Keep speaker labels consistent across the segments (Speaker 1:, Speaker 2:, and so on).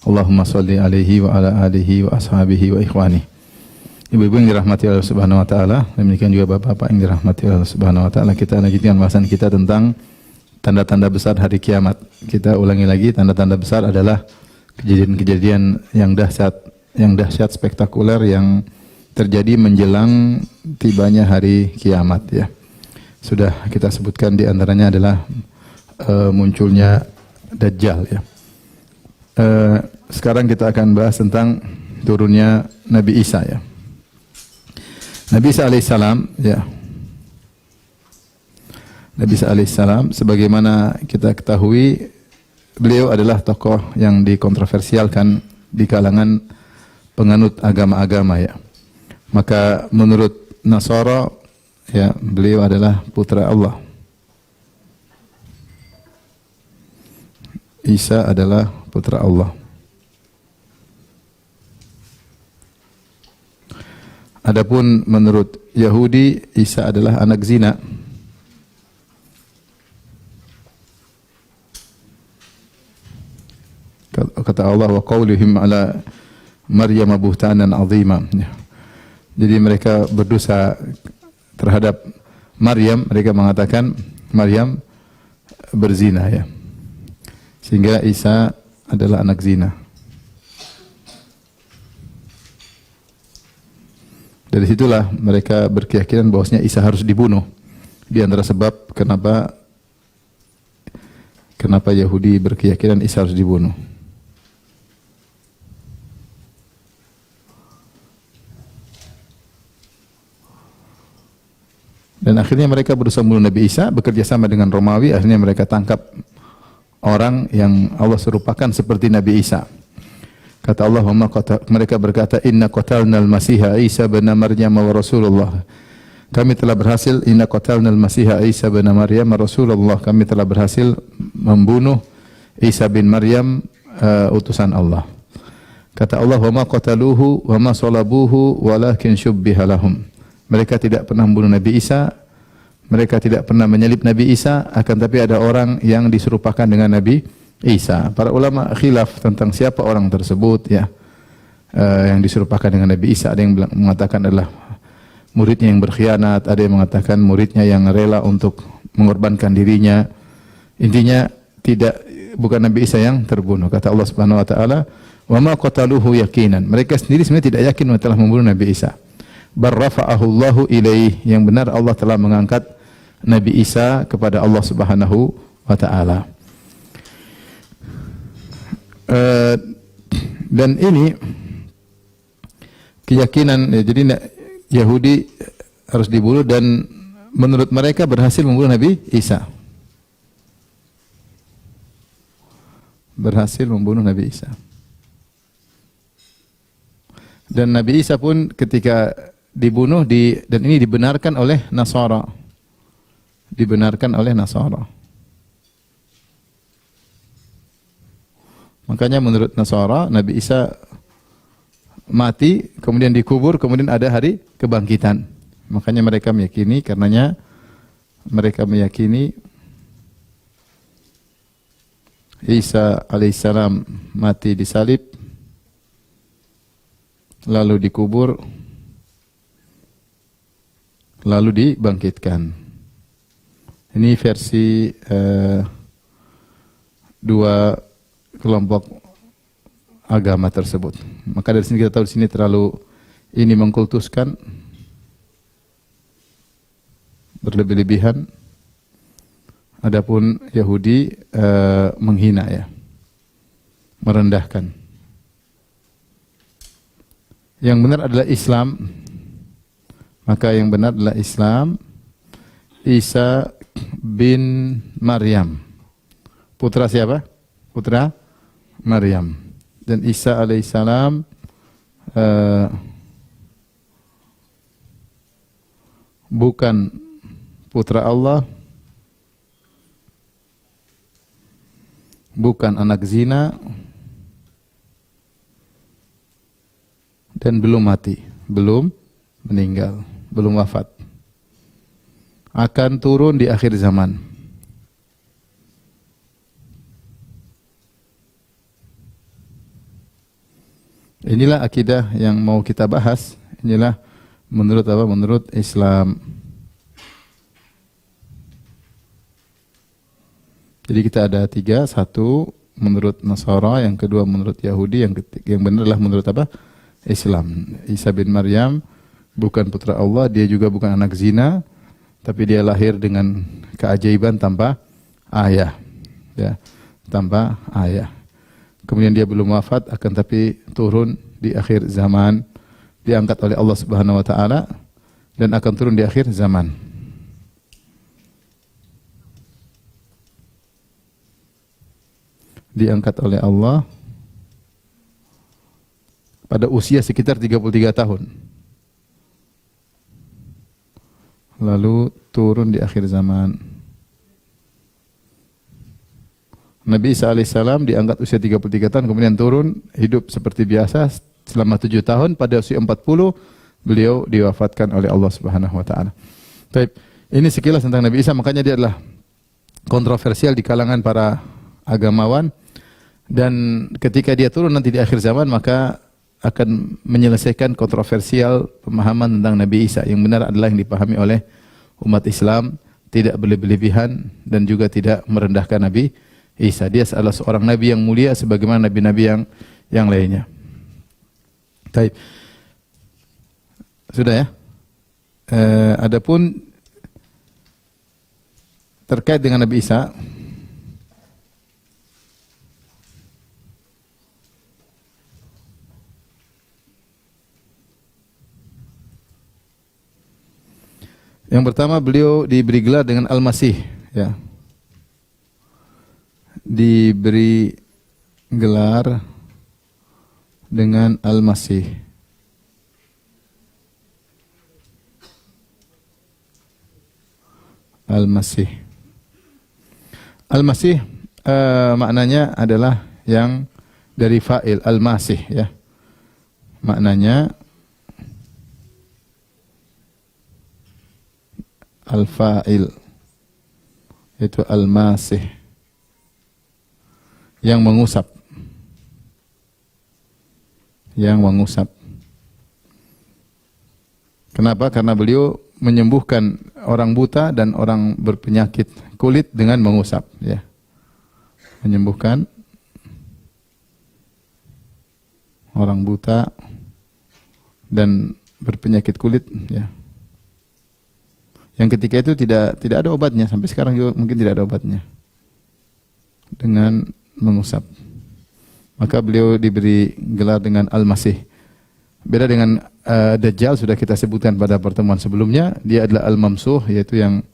Speaker 1: Allahumma sholli alaihi wa ala alihi wa ashabihi wa ikhwani. Ibu-ibu yang dirahmati Allah Subhanahu wa taala, demikian juga bapak-bapak yang dirahmati Allah Subhanahu wa taala, kita lanjutkan bahasan kita tentang tanda-tanda besar hari kiamat. Kita ulangi lagi, tanda-tanda besar adalah kejadian-kejadian yang dahsyat spektakuler yang terjadi menjelang tibanya hari kiamat ya. Sudah kita sebutkan di antaranya adalah munculnya Dajjal ya. Sekarang kita akan bahas tentang turunnya Nabi Isa ya. Nabi Isa alaihissalam ya. Nabi Isa alaihissalam sebagaimana kita ketahui beliau adalah tokoh yang dikontroversialkan di kalangan penganut agama-agama ya. Maka menurut Nasara ya, beliau adalah putra Allah. Isa adalah putra Allah. Adapun menurut Yahudi, Isa adalah anak zina. Kata Allah, wa qaulihim ala Maryam buhtanan azima. Jadi mereka berdosa terhadap Maryam, mereka mengatakan Maryam berzina ya. Sehingga Isa adalah anak zina. Dari situlah mereka berkeyakinan bahwasanya Isa harus dibunuh. Di antara sebab kenapa Yahudi berkeyakinan Isa harus dibunuh. Dan akhirnya mereka berusaha membunuh Nabi Isa, bekerja sama dengan Romawi, akhirnya mereka tangkap orang yang Allah serupakan seperti Nabi Isa. Kata Allah, mereka berkata, inna qatalnal masiha Isa bin Maryam wa Rasulullah. Kami telah berhasil, inna qatalnal masiha Isa bin Maryam wa Rasulullah. Kami telah berhasil membunuh Isa bin Maryam, utusan Allah. Kata Allah, wa ma qataluhu wa ma salabuhu walakin syubbiha lahum. Mereka tidak pernah membunuh Nabi Isa, mereka tidak pernah menyalib Nabi Isa, akan tapi ada orang yang diserupakan dengan Nabi Isa. Para ulama khilaf tentang siapa orang tersebut ya, yang diserupakan dengan Nabi Isa. Ada yang mengatakan adalah muridnya yang berkhianat, ada yang mengatakan muridnya yang rela untuk mengorbankan dirinya. Intinya bukan Nabi Isa yang terbunuh. Kata Allah Subhanahu wa taala, "Wa ma qataluhu yaqinan." Mereka sendiri sebenarnya tidak yakin telah membunuh Nabi Isa. Barrafa'ahu Allahu ilaih, yang benar Allah telah mengangkat Nabi Isa kepada Allah Subhanahu wa taala. Dan ini keyakinan ya, jadi Yahudi harus dibunuh dan menurut mereka berhasil membunuh Nabi Isa. Berhasil membunuh Nabi Isa. Dan Nabi Isa pun ketika dibunuh dan ini dibenarkan oleh Nasara. Dibenarkan oleh Nasara. Makanya menurut Nasara, Nabi Isa mati, kemudian dikubur, kemudian ada hari kebangkitan. Makanya mereka meyakini, karenanya mereka meyakini Isa alaihissalam mati disalib, lalu dikubur, lalu dibangkitkan. Ini versi dua kelompok agama tersebut. Maka dari sini kita tahu di sini terlalu ini mengkultuskan, berlebih-lebihan. Adapun Yahudi menghina ya, merendahkan. Yang benar adalah Islam. Maka yang benar adalah Islam. Isa bin Maryam. Putra siapa? Putra Maryam. Dan Isa alaihissalam bukan putra Allah, bukan anak zina, dan belum mati, belum meninggal, belum wafat. Akan turun di akhir zaman. Inilah akidah yang mau kita bahas. Inilah menurut apa? Menurut Islam. Jadi kita ada 3, 1 menurut Nasara, yang kedua menurut Yahudi, yang benar adalah menurut apa? Islam. Isa bin Maryam bukan putra Allah, dia juga bukan anak zina, tapi dia lahir dengan keajaiban tanpa ayah. Ya, tanpa ayah. Kemudian dia belum wafat, akan tapi turun di akhir zaman, diangkat oleh Allah Subhanahu wa taala dan akan turun di akhir zaman. Diangkat oleh Allah pada usia sekitar 33 tahun. Lalu turun di akhir zaman. Nabi Isa alaihissalam diangkat usia 33 tahun, kemudian turun, hidup seperti biasa selama 7 tahun. Pada usia 40, beliau diwafatkan oleh Allah Subhanahu wa taala. Baik, ini sekilas tentang Nabi Isa, makanya dia adalah kontroversial di kalangan para agamawan. Dan ketika dia turun nanti di akhir zaman, maka akan menyelesaikan kontroversial pemahaman tentang Nabi Isa. Yang benar adalah yang dipahami oleh umat Islam, tidak berlebihan dan juga tidak merendahkan Nabi Isa. Dia adalah seorang nabi yang mulia sebagaimana nabi-nabi yang lainnya. Baik. Sudah ya? Adapun terkait dengan Nabi Isa, yang pertama beliau diberi gelar dengan Al-Masih, ya. Diberi gelar dengan Al-Masih. Al-Masih. Al-Masih maknanya adalah yang dari fa'il Al-Masih, ya. Maknanya Al-Fa'il, itu Al-Masih, yang mengusap. Yang mengusap. Kenapa? Karena beliau menyembuhkan orang buta dan orang berpenyakit kulit dengan mengusap, ya. Menyembuhkan orang buta dan berpenyakit kulit, ya. Yang ketika itu tidak ada obatnya, sampai sekarang juga mungkin tidak ada obatnya. Dengan mengusap. Maka beliau diberi gelar dengan Al-Masih. Beda dengan Dajjal, sudah kita sebutkan pada pertemuan sebelumnya, dia adalah Al-Mamsuh, yaitu yang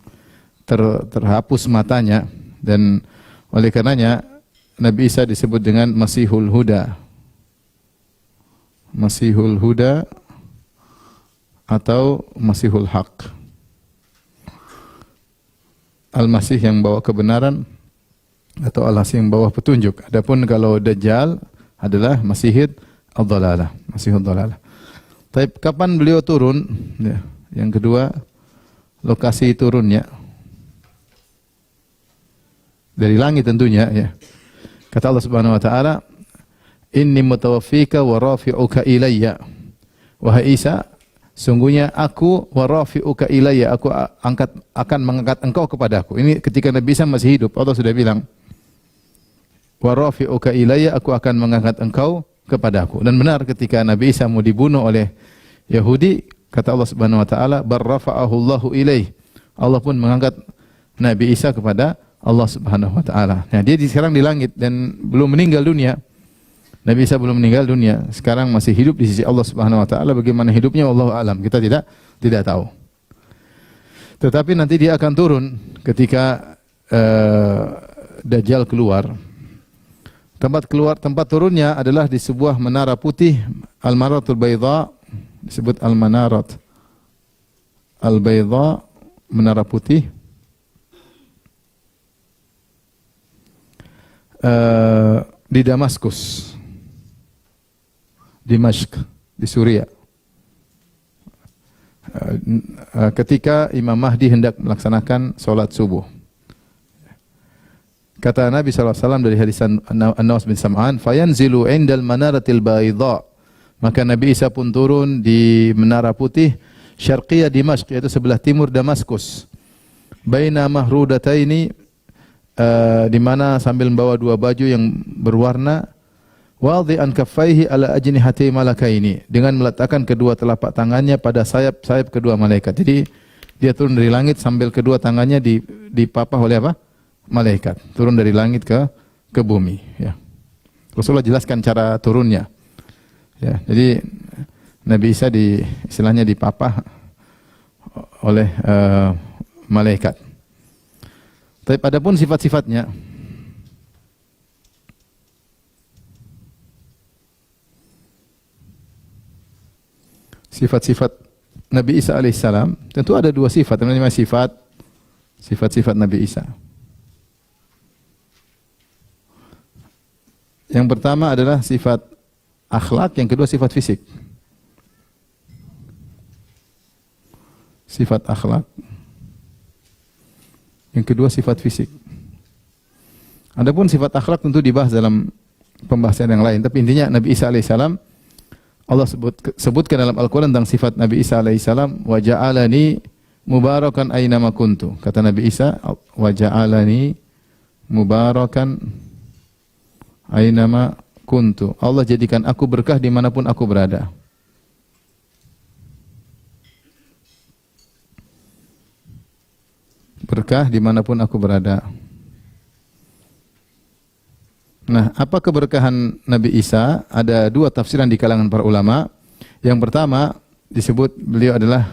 Speaker 1: terhapus matanya, dan oleh karenanya Nabi Isa disebut dengan Masihul Huda. Masihul Huda atau Masihul Haq. Al-Masih yang bawa kebenaran atau Al-Masih yang bawa petunjuk. Adapun kalau Dajjal adalah Masihid Ad-Dhalalah, Masihud Dhalalah. Tapi kapan beliau turun? Ya. Yang kedua, lokasi turunnya dari langit tentunya, ya. Kata Allah Subhanahu wa taala, "Inni mutawaffika wa rafi'uka ilayya." Wahai Isa, sungguhnya aku wa rafi'uka ilayya, aku akan mengangkat engkau kepadaku. Ini ketika Nabi Isa masih hidup, Allah sudah bilang, "Wa rafi'uka ilayya," aku akan mengangkat engkau kepadaku. Dan benar ketika Nabi Isa mau dibunuh oleh Yahudi, kata Allah Subhanahu wa taala, "Barrafa'ahu Allahu ilaih." Allah pun mengangkat Nabi Isa kepada Allah Subhanahu wa taala. Nah, dia sekarang di langit dan belum meninggal dunia. Nabi Isa belum meninggal dunia, sekarang masih hidup di sisi Allah Subhanahu wa taala. Bagaimana hidupnya wallahu alam, kita tidak tahu. Tetapi nanti dia akan turun ketika Dajjal keluar. Tempat turunnya adalah di sebuah menara putih, Al-Manaratul Baydha, disebut Al-Manarat Al-Baydha, menara putih. Di Damaskus, Dimashq, di Suriah. Ketika Imam Mahdi hendak melaksanakan solat subuh. Kata Nabi SAW dari hadis An-Nawas bin Sam'an, "Fayanzilu indal manaratil baydha." Maka Nabi Isa pun turun di Menara Putih, Syarqiyah Dimashq, yaitu sebelah timur Damaskus. Baina mahrudataini, di mana sambil membawa dua baju yang berwarna, wadhi'an kaffaihi ala ajnihati malakaini, dengan meletakkan kedua telapak tangannya pada sayap-sayap kedua malaikat. Jadi dia turun dari langit sambil kedua tangannya dipapah oleh apa? Malaikat. Turun dari langit ke bumi, ya. Rasulullah jelaskan cara turunnya. Ya, jadi Nabi Isa istilahnya dipapah oleh malaikat. Tapi adapun sifat-sifatnya, sifat-sifat Nabi Isa alaihissalam, tentu ada dua sifat, namanya sifat-sifat Nabi Isa. Yang pertama adalah sifat akhlak, yang kedua sifat fisik. Sifat akhlak, yang kedua sifat fisik. Adapun sifat akhlak tentu dibahas dalam pembahasan yang lain, tapi intinya Nabi Isa alaihissalam, Allah sebutkan dalam Al-Quran tentang sifat Nabi Isa alaihissalam, wa ja'alani mubarakan aynama kuntu. Kata Nabi Isa, wa ja'alani mubarakan aynama kuntu. Allah jadikan aku berkah dimanapun aku berada. Berkah dimanapun aku berada. Nah, apa keberkahan Nabi Isa? Ada dua tafsiran di kalangan para ulama. Yang pertama disebut beliau adalah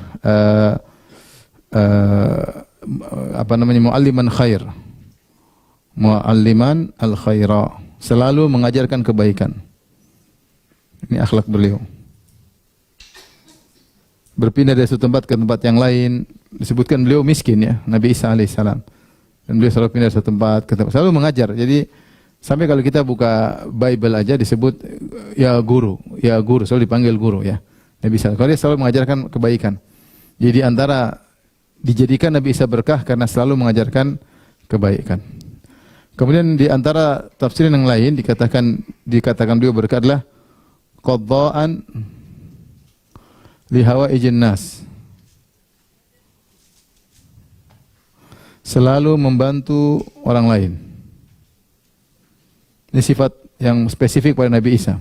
Speaker 1: mualliman khair. Mualliman al-khaira. Selalu mengajarkan kebaikan. Ini akhlak beliau. Berpindah dari satu tempat ke tempat yang lain. Disebutkan beliau miskin, ya, Nabi Isa alaihissalam. Dan beliau selalu pindah dari satu tempat ke tempat, selalu mengajar. Jadi sampai kalau kita buka Bible aja disebut ya guru, selalu dipanggil guru, ya. Nabi Isa. Kalau dia selalu mengajarkan kebaikan. Jadi antara dijadikan Nabi Isa berkah karena selalu mengajarkan kebaikan. Kemudian di antara tafsiran yang lain dikatakan beliau berkah adalah qadda'an li hawaijin nas. Selalu membantu orang lain. Ini sifat yang spesifik pada Nabi Isa.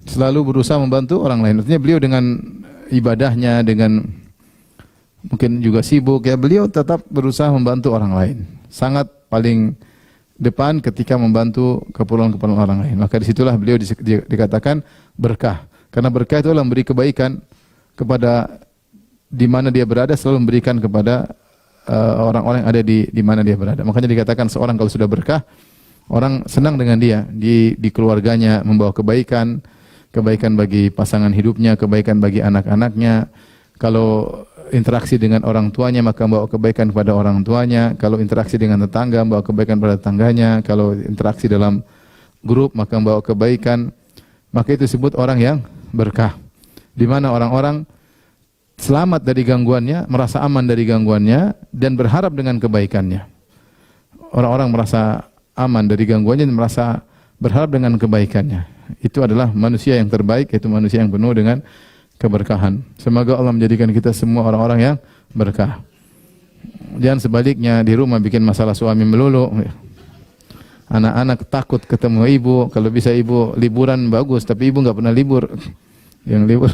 Speaker 1: Selalu berusaha membantu orang lain. Artinya beliau dengan ibadahnya, dengan mungkin juga sibuk, ya, beliau tetap berusaha membantu orang lain. Sangat paling depan ketika membantu keperluan-keperluan orang lain. Maka disitulah beliau dikatakan berkah. Karena berkah itu adalah memberi kebaikan kepada di mana dia berada, selalu memberikan kepada orang-orang yang ada di mana dia berada. Makanya dikatakan seorang kalau sudah berkah, orang senang dengan dia, di keluarganya membawa kebaikan bagi pasangan hidupnya, kebaikan bagi anak-anaknya. Kalau interaksi dengan orang tuanya maka membawa kebaikan kepada orang tuanya. Kalau interaksi dengan tetangga membawa kebaikan pada tetangganya. Kalau interaksi dalam grup maka membawa kebaikan. Maka itu disebut orang yang berkah. Di mana orang-orang selamat dari gangguannya, merasa aman dari gangguannya, dan berharap dengan kebaikannya. Orang-orang merasa aman dari gangguannya dan merasa berharap dengan kebaikannya. Itu adalah manusia yang terbaik, yaitu manusia yang penuh dengan keberkahan. Semoga Allah menjadikan kita semua orang-orang yang berkah. Jangan sebaliknya, di rumah bikin masalah suami melulu. Anak-anak takut ketemu ibu. Kalau bisa ibu liburan bagus, tapi ibu nggak pernah libur. Yang libur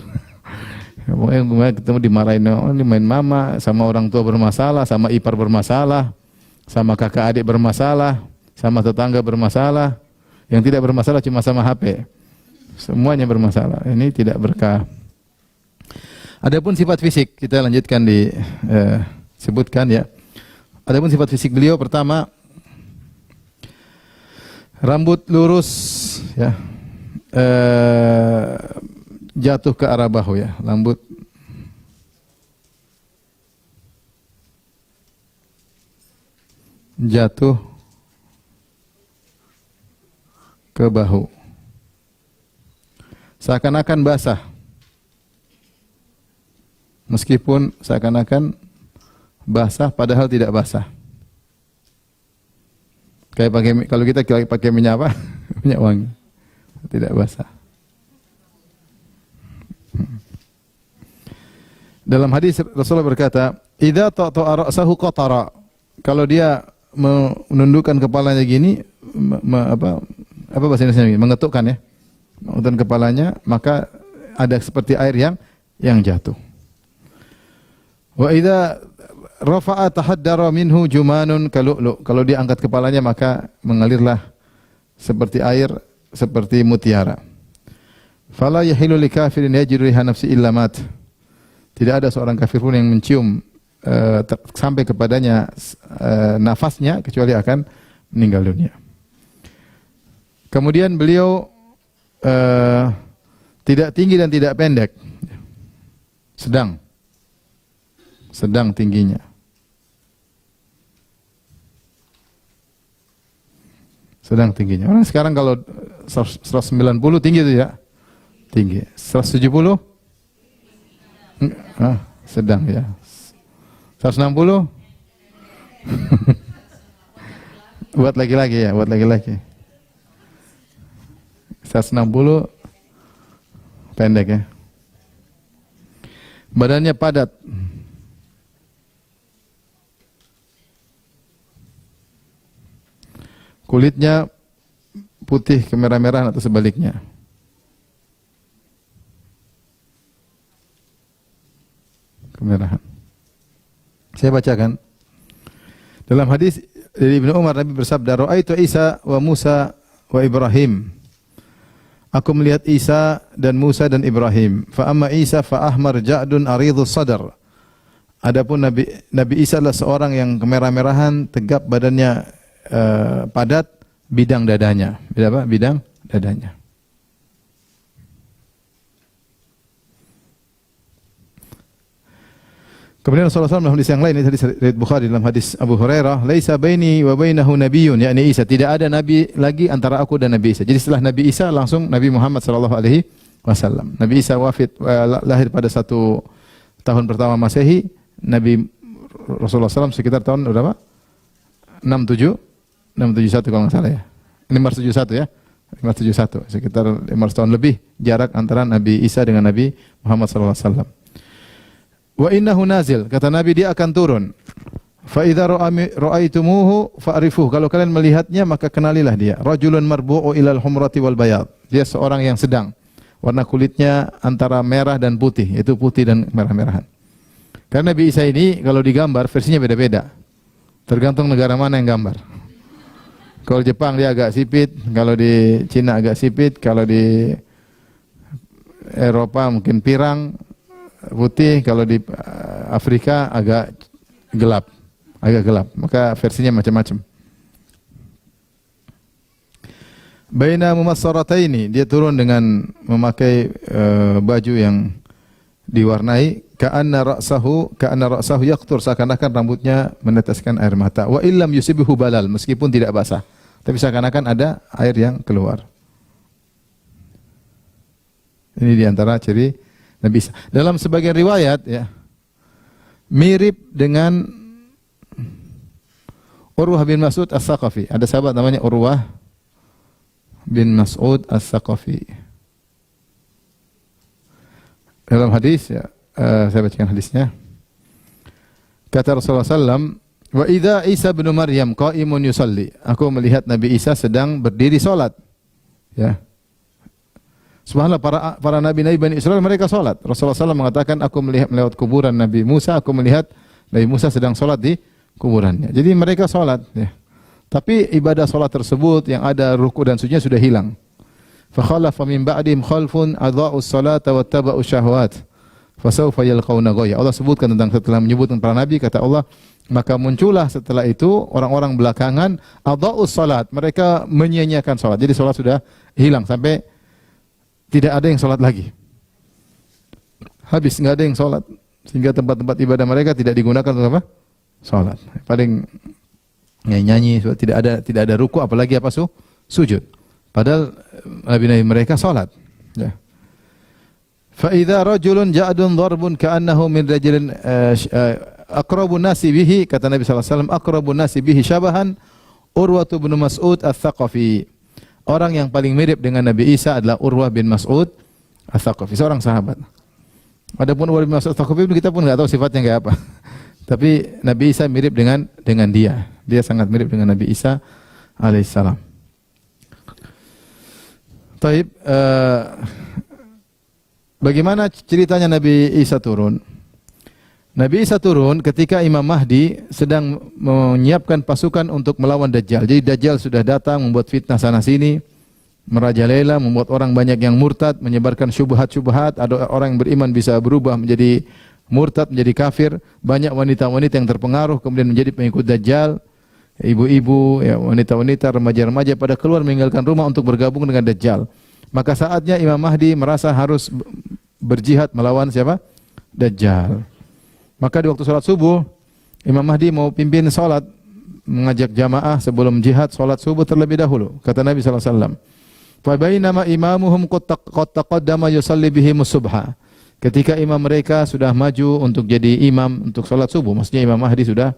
Speaker 1: ketemu dimarahin, oh, ini main mama, sama orang tua bermasalah, sama ipar bermasalah, sama kakak adik bermasalah, sama tetangga bermasalah. Yang tidak bermasalah cuma sama HP. Semuanya bermasalah. Ini tidak berkah. Adapun sifat fisik, kita lanjutkan sebutkan, ya. Adapun sifat fisik beliau, pertama rambut lurus, ya. Jatuh ke arah bahu, ya, rambut jatuh ke bahu, seakan-akan basah, meskipun seakan-akan basah padahal tidak basah. Kayak kalau kita pakai minyak apa? Minyak wangi, tidak basah. Dalam hadis Rasulullah berkata, "Idza ta'ta'a ra'sahu qatara." Kalau dia menundukkan kepalanya gini, apa bahasa Indonesia, mengetukkan ya. Mengetukkan kepalanya, maka ada seperti air yang jatuh. Wa idza rafa'a tahaddara minhu jumanun kalu'lu. Kalau dia angkat kepalanya maka mengalirlah seperti air, seperti mutiara. Fala yahilu likafirin yajidu riha nafsi illa mat. Tidak ada seorang kafir pun yang mencium sampai kepadanya nafasnya kecuali akan meninggal dunia. Kemudian beliau tidak tinggi dan tidak pendek, sedang tingginya. Sedang tingginya. Orang sekarang kalau 190 tinggi itu ya? Tinggi. 170? Sedang ya. 160? Buat laki-laki ya, buat laki-laki. 160 pendek ya. Badannya padat. Kulitnya putih kemerah-merahan atau sebaliknya. Kemerahan. Saya bacakan. Dalam hadis dari Ibnu Umar, Nabi bersabda, "Ra'aitu Isa wa Musa wa Ibrahim." Aku melihat Isa dan Musa dan Ibrahim. Fa amma Isa fa ahmar ja'dun aridhus sadar. Adapun Nabi Isa adalah seorang yang kemerah-merahan, tegap badannya, padat, bidang dadanya. Bidang dadanya. Kemudian Rasulullah SAW dalam hadis yang lain, ini hadis riwayat Bukhari dalam hadis Abu Hurairah, "Laisa baini wa bainahu nabiyyun," yakni Isa, tidak ada nabi lagi antara aku dan Nabi Isa. Jadi setelah Nabi Isa langsung Nabi Muhammad sallallahu alaihi wasallam. Nabi Isa lahir pada 1 tahun pertama Masehi, Nabi Rasulullah SAW sekitar tahun berapa? 671 kalau enggak salah ya. 571 ya. 571, sekitar 500 tahun lebih jarak antara Nabi Isa dengan Nabi Muhammad sallallahu alaihi wasallam. Wa innahu nazil, kata Nabi, dia akan turun. Fa idza ra'aitumuhu fa'rifuhu, kalau kalian melihatnya maka kenalilah dia. Rajulun marbu'u ilal humrati wal bayad, dia seorang yang sedang, warna kulitnya antara merah dan putih, yaitu putih dan merah-merahan. Karena Nabi Isa ini kalau digambar versinya beda-beda, tergantung negara mana yang gambar. Kalau Jepang dia agak sipit, kalau di Cina agak sipit, kalau di Eropa mungkin pirang, putih, kalau di Afrika agak gelap. Maka versinya macam-macam. Baina mumassarataini, dia turun dengan memakai baju yang diwarnai, ka'anna ra'sahu yaqtur, seakan-akan rambutnya meneteskan air mata. Wa illam yusibuhu balal, meskipun tidak basah, tapi seakan-akan ada air yang keluar. Ini diantara ciri Nabi Isa. Dalam sebagian riwayat ya, mirip dengan Urwah bin Mas'ud As-Saqafi. Ada sahabat namanya Urwah bin Mas'ud As-Saqafi. Dalam hadis ya, saya bacakan hadisnya. Kata Rasulullah SAW, "Wa idza Isa bin Maryam qa'imun yusalli." Aku melihat Nabi Isa sedang berdiri salat. Ya. Subhanallah, para nabi-nabi Bani Israel mereka salat. Rasulullah SAW mengatakan, aku melihat melewat kuburan Nabi Musa, aku melihat Nabi Musa sedang salat di kuburannya. Jadi mereka salat. Ya. Tapi ibadah salat tersebut yang ada ruku dan sujudnya sudah hilang. Fa khalafa min ba'dihim khalfun adha'us salata wattaba'us syahwat. Fasawfa yalqawna ghayya. Allah sebutkan tentang setelah menyebutkan para nabi, kata Allah, maka muncullah setelah itu orang-orang belakangan adha'us salat. Mereka menyia-nyiakan salat. Jadi salat sudah hilang sampai tidak ada yang sholat lagi. Habis, nggak ada yang sholat. Sehingga tempat-tempat ibadah mereka tidak digunakan untuk apa? Sholat. Paling nyanyi, tidak ada ruku, apalagi apa sujud. Padahal nabi-nabi mereka sholat. Ya. Fa idza rajulun ja'dun dharbun ka'annahu min rajulin aqrabun nasi bihi, kata Nabi sallallahu alaihi wasallam, aqrabun nasi bihi syabahan Urwah bin Mas'ud Ats-Tsaqafi. Orang yang paling mirip dengan Nabi Isa adalah Urwah bin Mas'ud Ats-Tsaqafi, seorang sahabat. Adapun Umar bin Khattab kita pun nggak tahu sifatnya kayak apa. Tapi Nabi Isa mirip dengan dia. Dia sangat mirip dengan Nabi Isa alaihissalam. Taib, bagaimana ceritanya Nabi Isa turun? Nabi Isa turun ketika Imam Mahdi sedang menyiapkan pasukan untuk melawan Dajjal. Jadi Dajjal sudah datang membuat fitnah sana sini, merajalela, membuat orang banyak yang murtad, menyebarkan syubhat-syubhat, ada orang yang beriman bisa berubah menjadi murtad, menjadi kafir, banyak wanita-wanita yang terpengaruh kemudian menjadi pengikut Dajjal, ibu-ibu, ya, wanita-wanita, remaja-remaja pada keluar meninggalkan rumah untuk bergabung dengan Dajjal. Maka saatnya Imam Mahdi merasa harus berjihad melawan siapa? Dajjal. Maka di waktu salat subuh, Imam Mahdi mau pimpin salat, mengajak jamaah sebelum jihad salat subuh terlebih dahulu. Kata Nabi sallallahu alaihi wasallam, "Fa bainama imamuhum qad taqaddama yusalli bihim subha." Ketika imam mereka sudah maju untuk jadi imam untuk salat subuh, maksudnya Imam Mahdi sudah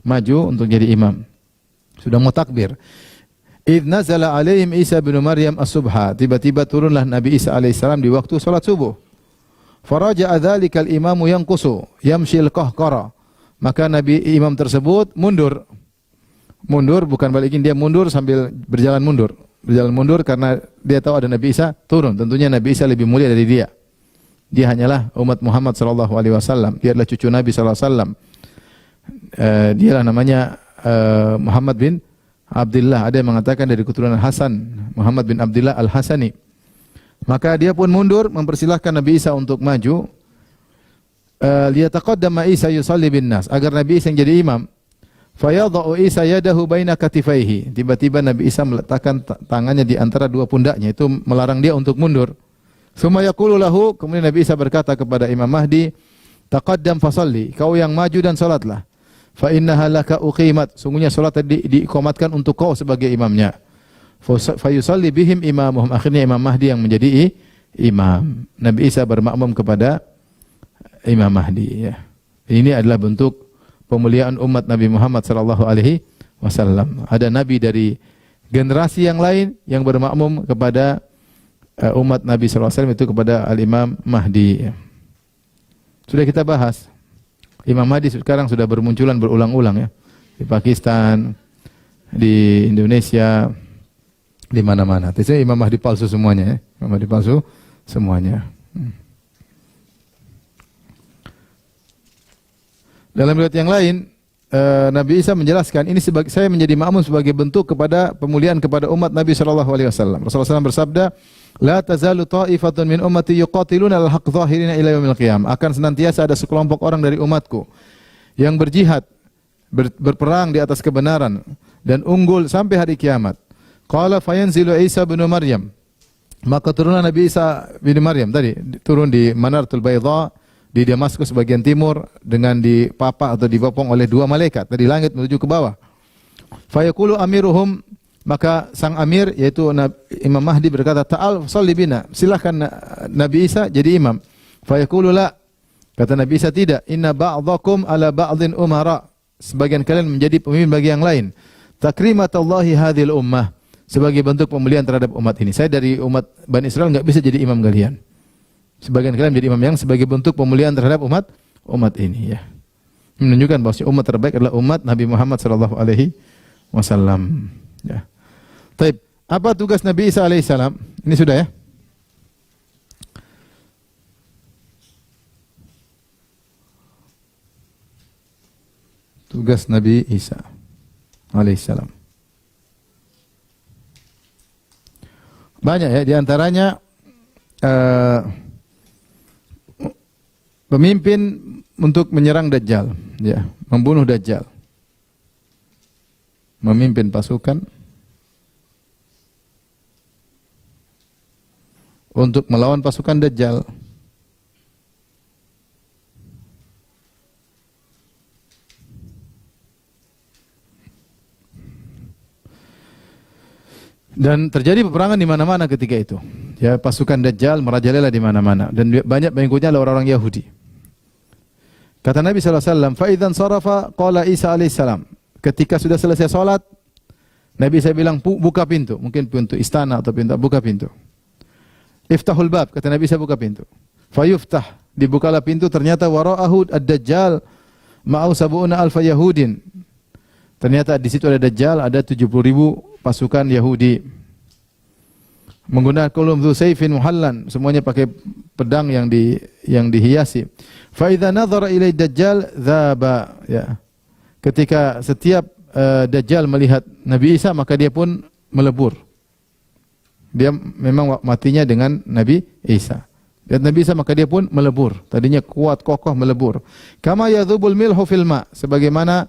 Speaker 1: maju untuk jadi imam. Sudah mau takbir. Idz nazala alaihim Isa bin Maryam as-subha. Tiba-tiba turunlah Nabi Isa alaihissalam di waktu salat subuh. Faraja'a dzalikal imamu yanqusu yamshil qahqara. Maka Nabi imam tersebut mundur. Mundur bukan balikin, dia mundur sambil berjalan mundur. Berjalan mundur karena dia tahu ada Nabi Isa turun. Tentunya Nabi Isa lebih mulia dari dia. Dia hanyalah umat Muhammad sallallahu alaihi wasallam. Dia adalah cucu Nabi sallallahu alaihi wasallam. Dialah namanya Muhammad bin Abdullah. Ada yang mengatakan dari keturunan Hasan, Muhammad bin Abdullah Al-Hasani. Maka dia pun mundur mempersilahkan Nabi Isa untuk maju. Liyataqaddama Isa yusalli bin nas, agar Nabi Isa yang jadi imam. Fayadha'u Isa yadahu baina katifaihi. Tiba-tiba Nabi Isa meletakkan tangannya di antara dua pundaknya, itu melarang dia untuk mundur. Summa yaqulu lahu, kemudian Nabi Isa berkata kepada Imam Mahdi, taqaddam fasalli, kau yang maju dan salatlah. Fa innaha laka uqimat, sungguhnya salat diiqamatkan untuk kau sebagai imamnya. Fa yusalli bihim imamuhum, akhirnya Imam Mahdi yang menjadi imam. Nabi Isa bermakmum kepada Imam Mahdi, ya. Ini adalah bentuk pemuliaan umat Nabi Muhammad sallallahu alaihi wasallam. Ada nabi dari generasi yang lain yang bermakmum kepada umat Nabi sallallahu alaihi wasallam, itu kepada Al-Imam Mahdi. Sudah kita bahas. Imam Mahdi sekarang sudah bermunculan berulang-ulang, ya. Di Pakistan, di Indonesia, di mana-mana. Itu Imam Mahdi palsu semuanya, ya. Imam Mahdi palsu semuanya. Dalam riwayat yang lain, Nabi Isa menjelaskan ini saya menjadi makmum sebagai bentuk kepada pemuliaan kepada umat Nabi sallallahu alaihi wasallam. Rasulullah SAW bersabda, "La tazalu ta'ifatun min ummati yuqatiluna al-haqq dhahirina ila yaumil qiyamah." Akan senantiasa ada sekelompok orang dari umatku yang berjihad, berperang di atas kebenaran dan unggul sampai hari kiamat. Qala fayanzilu Isa bin Maryam. Maka turunlah Nabi Isa bin Maryam tadi, turun di Manaratul Baydha di Damaskus bagian timur, dengan dipapa atau dibopong oleh dua malaikat dari langit menuju ke bawah. Fayaqulu amiruhum, maka sang amir yaitu Imam Mahdi berkata, "Ta'al shalli bina." Silakan Nabi Isa jadi imam. Fayaqulu la. Kata Nabi Isa, tidak. Inna ba'dakum ala ba'dhin umara. Sebagian kalian menjadi pemimpin bagi yang lain. Takrimatallahi hadhil ummah. Sebagai bentuk pemuliaan terhadap umat ini. Saya dari umat Bani Israel enggak bisa jadi imam kalian. Sebagian kalian menjadi imam yang sebagai bentuk pemuliaan terhadap umat ini, ya. Menunjukkan bahwa umat terbaik adalah umat Nabi Muhammad sallallahu alaihi wasallam, ya. Baik, apa tugas Nabi Isa alaihissalam? Ini sudah, ya. Tugas Nabi Isa alaihissalam. Banyak, ya, di antaranya pemimpin untuk menyerang Dajjal, ya, membunuh Dajjal. Memimpin pasukan untuk melawan pasukan Dajjal. Dan terjadi peperangan di mana-mana ketika itu. Ya, pasukan Dajjal merajalela di mana-mana dan banyak pengikutnya adalah orang-orang Yahudi. Kata Nabi sallallahu alaihi wasallam, "Fa idzan sarafa qala Isa alaihi salam." Ketika sudah selesai salat, Nabi saya bilang, "Buka pintu." Mungkin pintu istana atau pintu, buka pintu. "Iftahul bab." Kata Nabi saya, buka pintu. Fayuftah. Dibukalah pintu, ternyata wara'ahu ad-dajjal ma'au sab'una alfa yahudin. Ternyata di situ ada Dajjal, ada 70.000 pasukan Yahudi. Menggunakan kulum dzu sayfin muhallan, semuanya pakai pedang yang dihiasi. Fa idza nadhara ilai Dajjal dzaba, ya. Ketika setiap Dajjal melihat Nabi Isa, maka dia pun melebur. Dia memang matinya dengan Nabi Isa. Dan Nabi Isa maka dia pun melebur. Tadinya kuat kokoh melebur. Kama yadhubul milhu fil ma, sebagaimana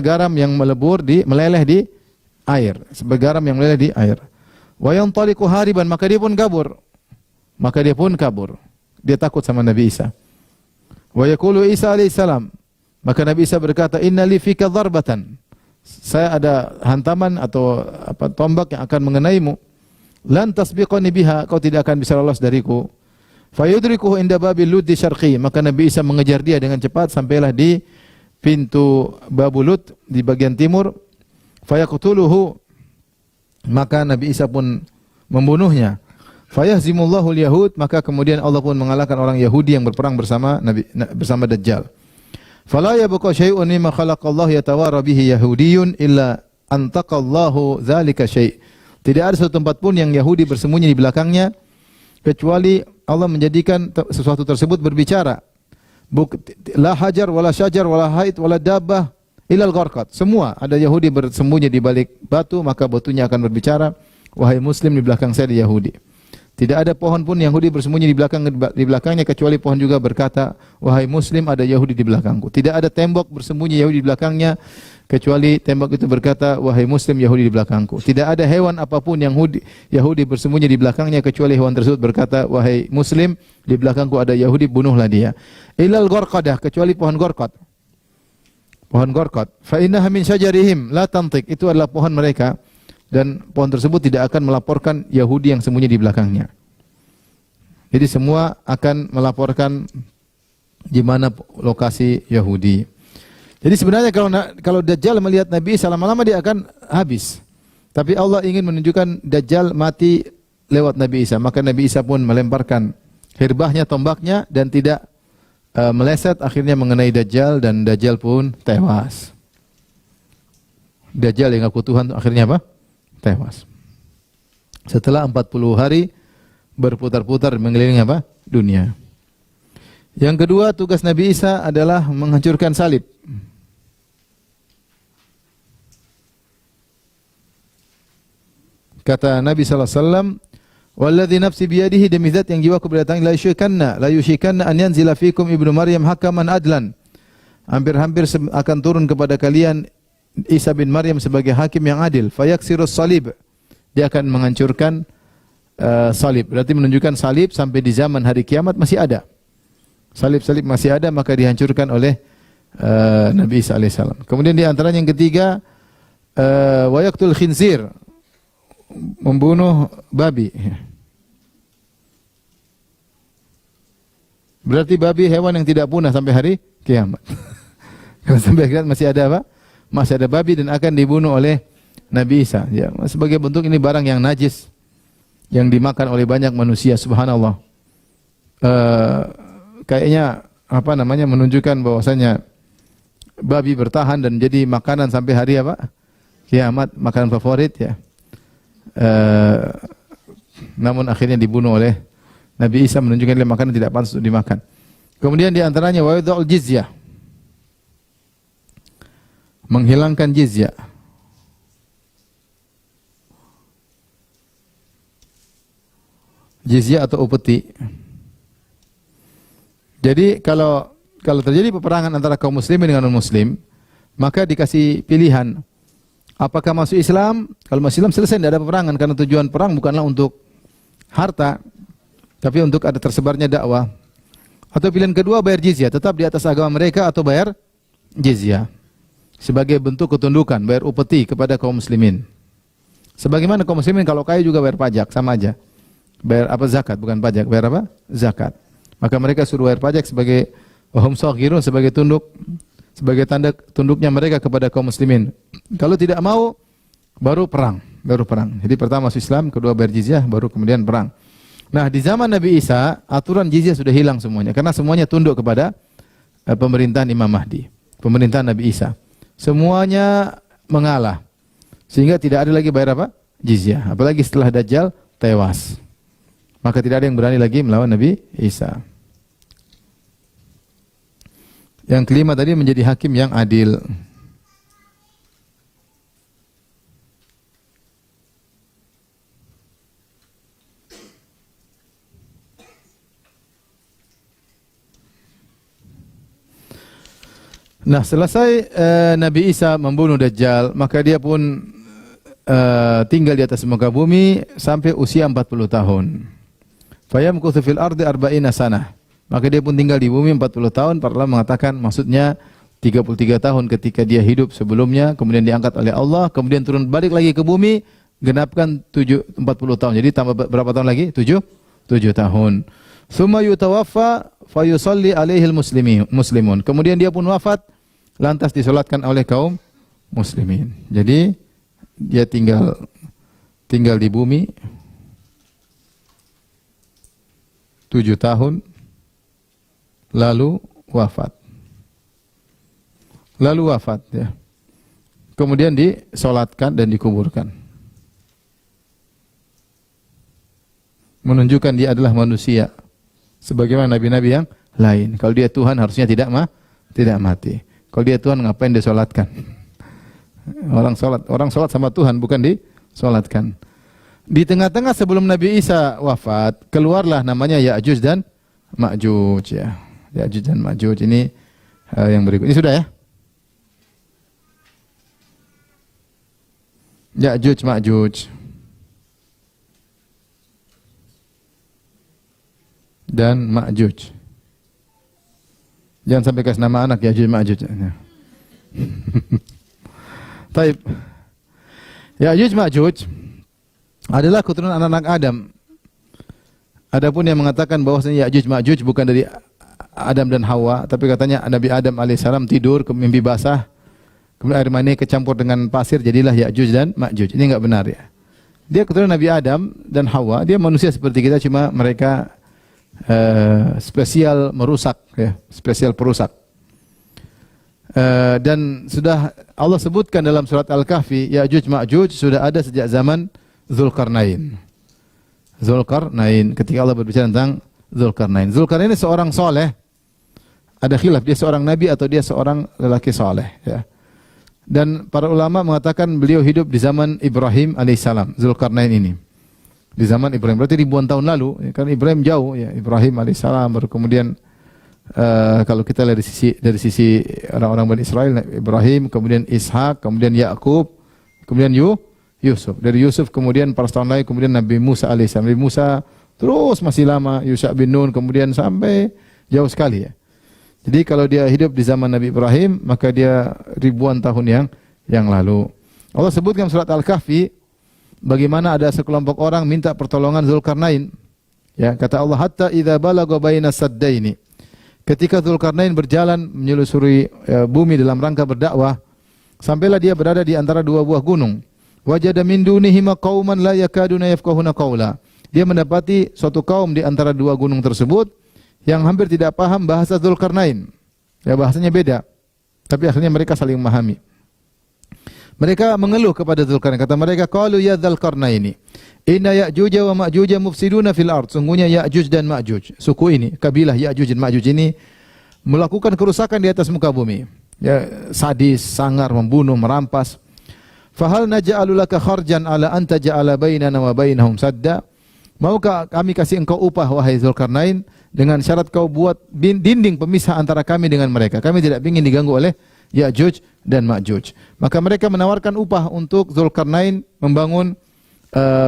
Speaker 1: garam yang meleleh di air, sebagai garam yang meleleh di air. Wa yantaliqu hariban, maka dia pun kabur. Dia takut sama Nabi Isa. Wa yaqulu Isa alaihissalam, maka Nabi Isa berkata, "Inna li fika dharbatan." Saya ada hantaman atau tombak yang akan mengenaimu. Lan tasbiqani biha, kau tidak akan bisa lolos dariku. Fayudrikuhu inda babil ludi syarqi, maka Nabi Isa mengejar dia dengan cepat sampailah di pintu Babulut di bagian timur. Fayaqtuluhu, maka Nabi Isa pun membunuhnya. Fayahzimullahu al-yahud, maka kemudian Allah pun mengalahkan orang Yahudi yang berperang bersama Dajjal. Fala yabqa syai'un mimma khalaqallahu yatawara bihi yahudiyyun illa antaqallahu dzalika syai'. Tidak ada satu tempat pun yang Yahudi bersembunyi di belakangnya kecuali Allah menjadikan sesuatu tersebut berbicara. La hajar wala syajar wala haid wala dabbah ilal gharqat. Semua ada Yahudi bersembunyi di balik batu, maka batunya akan berbicara, wahai muslim, di belakang saya ada Yahudi. Tidak ada pohon pun Yahudi bersembunyi di belakangnya kecuali pohon juga berkata, wahai muslim, ada Yahudi di belakangku. Tidak ada tembok bersembunyi Yahudi di belakangnya kecuali tembok itu berkata, wahai muslim, Yahudi di belakangku. Tidak ada hewan apapun yang Yahudi bersembunyi di belakangnya kecuali hewan tersebut berkata, wahai muslim, di belakangku ada Yahudi, bunuhlah dia. Ilal gharqadah, kecuali pohon gharqad. Pohon gharqad. Fa innaha min syajarihim la tantiq. Itu adalah pohon mereka dan pohon tersebut tidak akan melaporkan Yahudi yang sembunyi di belakangnya. Jadi semua akan melaporkan di mana lokasi Yahudi. Jadi sebenarnya kalau Dajjal melihat Nabi Isa, lama-lama dia akan habis. Tapi Allah ingin menunjukkan Dajjal mati lewat Nabi Isa. Maka Nabi Isa pun melemparkan hirbahnya, tombaknya, dan tidak meleset, akhirnya mengenai Dajjal, dan Dajjal pun tewas. Dajjal yang ngaku Tuhan akhirnya apa? Tewas. Setelah 40 hari berputar-putar mengelilingi apa? Dunia. Yang kedua, tugas Nabi Isa adalah menghancurkan salib. Kata Nabi sallallahu alaihi wasallam, "Walladzi nafsi biyadihi, demi zat yang jiwaku berada di tangannya, la yushikanna an yanzila fikum ibnu Maryam hakaman adlan." Hampir-hampir akan turun kepada kalian Isa bin Maryam sebagai hakim yang adil. Fayaksirus salib, dia akan menghancurkan salib. Berarti menunjukkan salib sampai di zaman hari kiamat masih ada. Salib-salib masih ada, maka dihancurkan oleh Nabi Isa alaihissalam. Kemudian di antaranya yang ketiga, wayaqtul khinzir, membunuh babi. Berarti babi hewan yang tidak punah sampai hari kiamat. Kalau sampai kiamat masih ada apa? Masih ada babi dan akan dibunuh oleh Nabi Isa. Ya, sebagai bentuk ini barang yang najis yang dimakan oleh banyak manusia. Subhanallah. Kayaknya apa namanya, menunjukkan bahwasanya babi bertahan dan jadi makanan sampai hari apa? Kiamat, makanan favorit ya. Namun akhirnya dibunuh oleh Nabi Isa, menunjukkan dia makanan tidak pantas untuk dimakan. Kemudian di antaranya wa yadhul jizyah, menghilangkan jizyah. Jizyah atau upeti. Jadi kalau terjadi peperangan antara kaum muslimin dengan non-muslim, maka dikasih pilihan. Apakah masuk Islam? Kalau masuk Islam selesai, tidak ada peperangan, karena tujuan perang bukanlah untuk harta, tapi untuk ada tersebarnya dakwah. Atau pilihan kedua, bayar jizyah, tetap di atas agama mereka, atau bayar jizyah sebagai bentuk ketundukan, bayar upeti kepada kaum muslimin. Sebagaimana kaum muslimin kalau kaya juga bayar pajak, sama aja. Bayar apa? Zakat, bukan pajak. Bayar apa? Zakat. Maka mereka suruh bayar pajak sebagai wahum saghirun, sebagai tunduk, sebagai tanda tunduknya mereka kepada kaum muslimin. Kalau tidak mau, baru perang. Jadi pertama masuk Islam, kedua bayar jizyah, baru kemudian perang. Nah, di zaman Nabi Isa, aturan jizyah sudah hilang semuanya karena semuanya tunduk kepada pemerintahan Imam Mahdi, pemerintahan Nabi Isa. Semuanya mengalah. Sehingga tidak ada lagi bayar apa? Jizyah. Apalagi setelah Dajjal tewas. Maka tidak ada yang berani lagi melawan Nabi Isa. Yang kelima tadi menjadi hakim yang adil. Nah, selesai Nabi Isa membunuh Dajjal, maka dia pun tinggal di atas muka bumi sampai usia 40 tahun. Fayamkuthu fil ardi arba'ina sanah. Maka dia pun tinggal di bumi 40 tahun. Para ulama mengatakan maksudnya 33 tahun ketika dia hidup sebelumnya, kemudian diangkat oleh Allah, kemudian turun balik lagi ke bumi, genapkan 40 tahun. Jadi tambah berapa tahun lagi? 7 tahun. Tsumma yutawaffa fayusalli alaihil muslimun. Kemudian dia pun wafat, lantas disolatkan oleh kaum muslimin. Jadi dia tinggal di bumi 7 tahun, lalu wafat. Ya. Kemudian disolatkan dan dikuburkan. Menunjukkan dia adalah manusia, sebagaimana nabi-nabi yang lain. Kalau dia Tuhan harusnya tidak mati. Kalau dia Tuhan ngapain disolatkan? Orang solat sama Tuhan bukan disolatkan. Di tengah-tengah sebelum Nabi Isa wafat, keluarlah namanya Ya'juj dan Ma'juj ya. Ya'juj dan Ma'juj ini yang berikut. Ini sudah ya? Ya'juj Ma'juj. Dan Ma'juj. Jangan sampai kasih nama anak Ya'juj Ma'juj. Taib. Ya'juj Ma'juj adalah keturunan anak-anak Adam. Adapun yang mengatakan bahwasanya Ya'juj Ma'juj bukan dari Adam dan Hawa, tapi katanya Nabi Adam alaihissalam tidur mimpi basah, kemudian air mani kecampur dengan pasir, jadilah Ya'juj dan Ma'juj. Ini enggak benar ya. Dia keturunan Nabi Adam dan Hawa, dia manusia seperti kita, cuma mereka spesial merusak ya, spesial perusak. Dan sudah Allah sebutkan dalam surat Al-Kahfi, Ya'juj Ma'juj sudah ada sejak zaman Zulkarnain. Ketika Allah berbicara tentang Zulkarnain. Zulkarnain ini seorang soleh. Ada khilaf, dia seorang nabi atau dia seorang lelaki soleh ya. Dan para ulama mengatakan beliau hidup di zaman Ibrahim alaihissalam, Zulkarnain ini. Di zaman Ibrahim, berarti ribuan tahun lalu, ya, kan Ibrahim jauh ya, Ibrahim alaihissalam, baru kemudian kalau kita lihat dari sisi orang-orang Bani Israel, Ibrahim, kemudian Ishak, kemudian Yakub, kemudian Yusuf. Dari Yusuf kemudian para tahun lain, kemudian Nabi Musa alaihissalam. Nabi Musa terus masih lama, Yusha bin Nun, kemudian sampai jauh sekali ya. Jadi kalau dia hidup di zaman Nabi Ibrahim, maka dia ribuan tahun yang lalu. Allah sebutkan surat Al-Kahfi, bagaimana ada sekelompok orang minta pertolongan Zulkarnain. Ya, kata Allah, hatta idza balagha baina saddaini. Ketika Zulkarnain berjalan menyelusuri bumi dalam rangka berdakwah, sampailah dia berada di antara dua buah gunung. Wajada min dunihima qauman la yakaduna yafqahuna qawla. Dia mendapati suatu kaum di antara dua gunung tersebut yang hampir tidak paham bahasa Zulkarnain. Ya, bahasanya beda. Tapi akhirnya mereka saling memahami. Mereka mengeluh kepada Zulkarnain. Kata mereka, qalu ya Dzulkarnaini, inna Ya'juj wa Ma'juj mufsiduna fil ard. Sungguhnya Ya'juj dan Ma'juj, suku ini, kabilah Ya'juj dan Ma'juj ini melakukan kerusakan di atas muka bumi. Ya, sadis, sangar, membunuh, merampas. Fahal naj'alu laka kharjan ala an taj'ala bainana wa bainahum sadda? Maukah kami kasih engkau upah wahai Zulkarnain dengan syarat kau buat dinding pemisah antara kami dengan mereka. Kami tidak ingin diganggu oleh Ya'juj dan Ma'juj. Maka mereka menawarkan upah untuk Zulkarnain membangun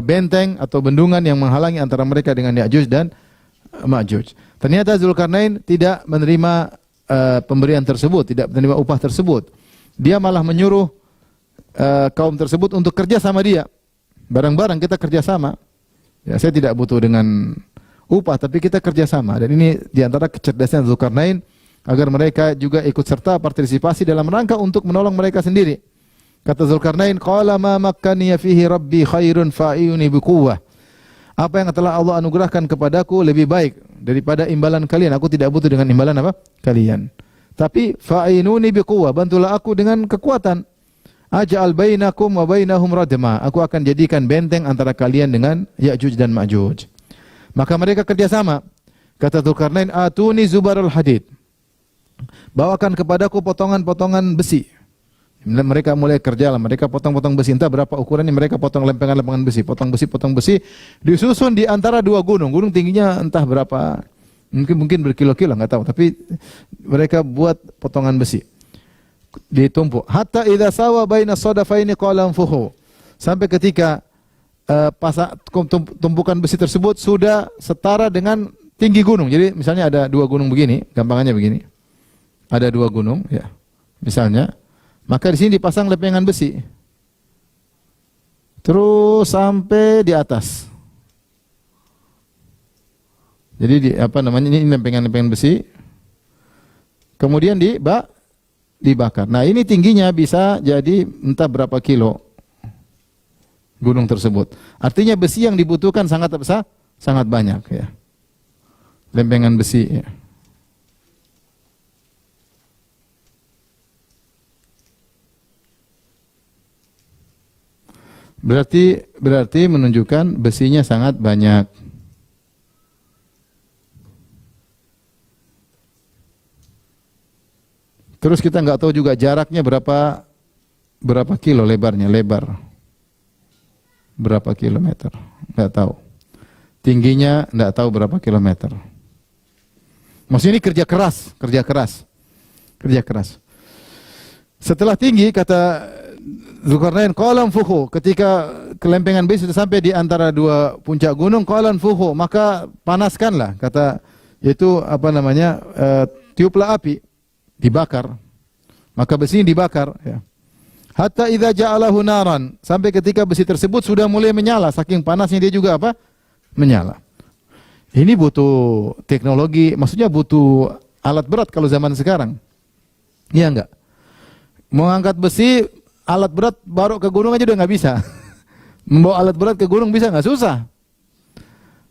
Speaker 1: benteng atau bendungan yang menghalangi antara mereka dengan Ya'juj dan Ma'juj. Ternyata Zulkarnain tidak menerima pemberian tersebut, tidak menerima upah tersebut. Dia malah menyuruh kaum tersebut untuk kerja sama dia. Bareng-bareng kita kerja sama. Ya, saya tidak butuh dengan upah, tapi kita kerja sama. Dan ini diantara kecerdasan Zulkarnain agar mereka juga ikut serta partisipasi dalam rangka untuk menolong mereka sendiri. Kata Zulkarnain, qala ma makkaniya fihi rabbi khairun fa'iyuni biquwwah. Apa yang telah Allah anugerahkan kepadaku lebih baik daripada imbalan kalian. Aku tidak butuh dengan imbalan apa? Kalian. Tapi fa'inuni biquwwah, bantulah aku dengan kekuatan. Aj'al bainakum wa bainahum radma. Aku akan jadikan benteng antara kalian dengan Ya'juj dan Ma'juj. Maka mereka kerjasama. Kata Dzulkarnain, atuni zubarul hadid. Bawakan kepadaku potongan-potongan besi. Mereka mulai kerja lah. Mereka potong-potong besi. Entah berapa ukurannya, mereka potong lempengan-lempengan besi. Potong besi. Disusun di antara dua gunung. Gunung tingginya entah berapa. Mungkin berkilo-kilo, nggak tahu. Tapi mereka buat potongan besi. Ditumpuk. Hatta idza sawa baina sadafaini qala anfuhu. Sampai ketika tumpukan besi tersebut sudah setara dengan tinggi gunung. Jadi misalnya ada dua gunung begini, gampangannya begini. Ada dua gunung, ya. Misalnya, maka di sini dipasang lempengan besi. Terus sampai di atas. Jadi ini lempengan-lempengan besi. Kemudian dibakar. Nah, ini tingginya bisa jadi entah berapa kilo gunung tersebut. Artinya besi yang dibutuhkan sangat besar, sangat banyak, ya. Lempengan besi, ya. Berarti menunjukkan besinya sangat banyak. Terus kita nggak tahu juga jaraknya berapa kilo lebarnya, lebar berapa kilometer, nggak tahu. Tingginya nggak tahu berapa kilometer. Maksudnya ini kerja keras. Setelah tinggi, kata Dzulkarnain, qalan fuhu, ketika kelempengan besi sudah sampai di antara dua puncak gunung, qalan fuhu, maka panaskanlah, kata itu tiuplah api, dibakar. Maka besi dibakar, ya. Hatta idza ja'alahu naran, sampai ketika besi tersebut sudah mulai menyala, saking panasnya dia juga menyala. Ini butuh teknologi, maksudnya butuh alat berat kalau zaman sekarang. Iya enggak? Mengangkat besi, alat berat baru ke gunung aja udah nggak bisa. Membawa alat berat ke gunung bisa nggak? Susah.